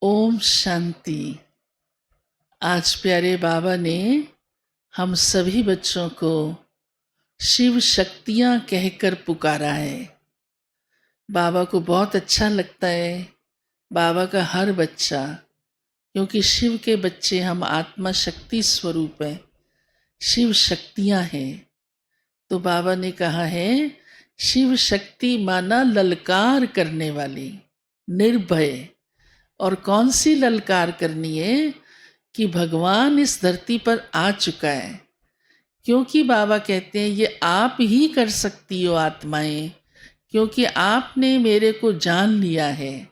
ओम शांति। आज प्यारे बाबा ने हम सभी बच्चों को शिव शक्तियाँ कहकर पुकारा है। बाबा को बहुत अच्छा लगता है बाबा का हर बच्चा, क्योंकि शिव के बच्चे हम आत्मा शक्ति स्वरूप हैं, शिव शक्तियाँ हैं। तो बाबा ने कहा है शिव शक्ति माना ललकार करने वाली, निर्भय। और कौन सी ललकार करनी है कि भगवान इस धरती पर आ चुका है, क्योंकि बाबा कहते हैं ये आप ही कर सकती हो आत्माएं, क्योंकि आपने मेरे को जान लिया है।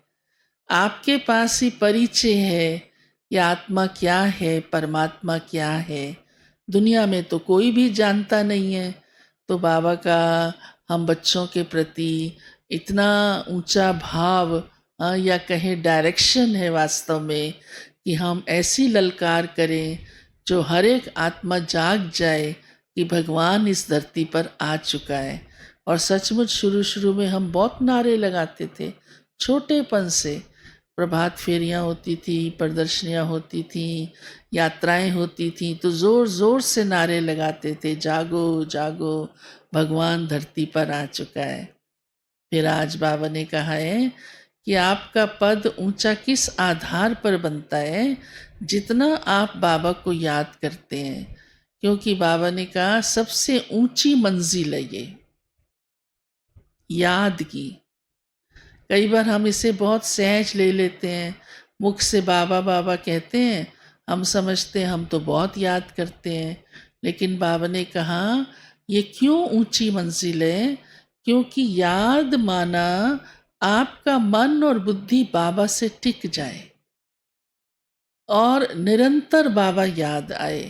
आपके पास ही परिचय है कि आत्मा क्या है, परमात्मा क्या है। दुनिया में तो कोई भी जानता नहीं है। तो बाबा का हम बच्चों के प्रति इतना ऊंचा भाव या कहें डायरेक्शन है वास्तव में, कि हम ऐसी ललकार करें जो हर एक आत्मा जाग जाए कि भगवान इस धरती पर आ चुका है। और सचमुच शुरू शुरू में हम बहुत नारे लगाते थे, छोटेपन से। प्रभात फेरियाँ होती थी, प्रदर्शनियाँ होती थी, यात्राएं होती थी, तो ज़ोर ज़ोर से नारे लगाते थे, जागो जागो भगवान धरती पर आ चुका है। फिर आज बाबा ने कहा है कि आपका पद ऊंचा किस आधार पर बनता है, जितना आप बाबा को याद करते हैं। क्योंकि बाबा ने कहा सबसे ऊंची मंजिल है ये याद की। कई बार हम इसे बहुत सहज ले लेते हैं, मुख से बाबा बाबा कहते हैं, हम समझते हैं हम तो बहुत याद करते हैं। लेकिन बाबा ने कहा ये क्यों ऊंची मंजिल है, क्योंकि याद माना आपका मन और बुद्धि बाबा से टिक जाए और निरंतर बाबा याद आए।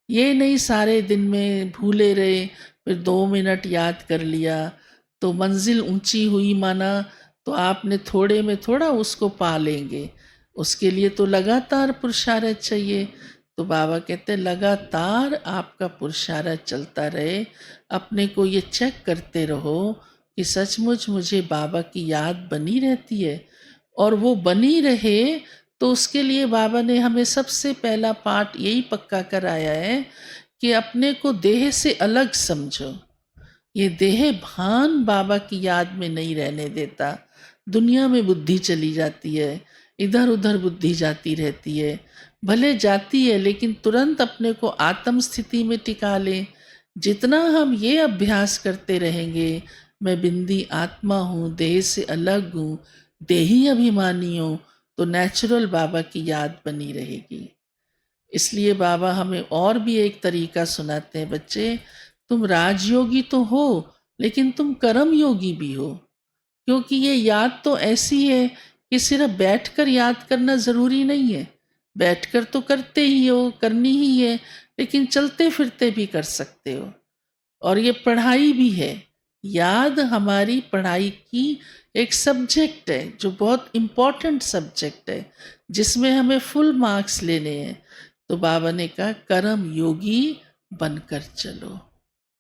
ये नहीं सारे दिन में भूले रहे, फिर 2 मिनट याद कर लिया तो मंजिल ऊंची हुई माना, तो आपने थोड़े में थोड़ा उसको पा लेंगे। उसके लिए तो लगातार पुरुषार्थ चाहिए। तो बाबा कहते लगातार आपका पुरुषार्थ चलता रहे, अपने को ये चेक करते रहो कि सचमुच मुझे बाबा की याद बनी रहती है। और वो बनी रहे तो उसके लिए बाबा ने हमें सबसे पहला पाठ यही पक्का कराया है कि अपने को देह से अलग समझो। ये देह भान बाबा की याद में नहीं रहने देता। दुनिया में बुद्धि चली जाती है, इधर उधर बुद्धि जाती रहती है। भले जाती है लेकिन तुरंत अपने को आत्म स्थिति में टिका लें। जितना हम ये अभ्यास करते रहेंगे, मैं बिंदी आत्मा हूँ, देह से अलग हूँ, देही अभिमानी हूँ, तो नेचुरल बाबा की याद बनी रहेगी। इसलिए बाबा हमें और भी एक तरीका सुनाते हैं, बच्चे तुम राजयोगी तो हो लेकिन तुम कर्म योगी भी हो। क्योंकि ये याद तो ऐसी है कि सिर्फ बैठकर याद करना ज़रूरी नहीं है। बैठकर तो करते ही हो, करनी ही है, लेकिन चलते फिरते भी कर सकते हो। और ये पढ़ाई भी है। याद हमारी पढ़ाई की एक सब्जेक्ट है जो बहुत इम्पॉर्टेंट सब्जेक्ट है, जिसमें हमें फुल मार्क्स लेने हैं। तो बाबा ने कहा कर्म योगी बनकर चलो।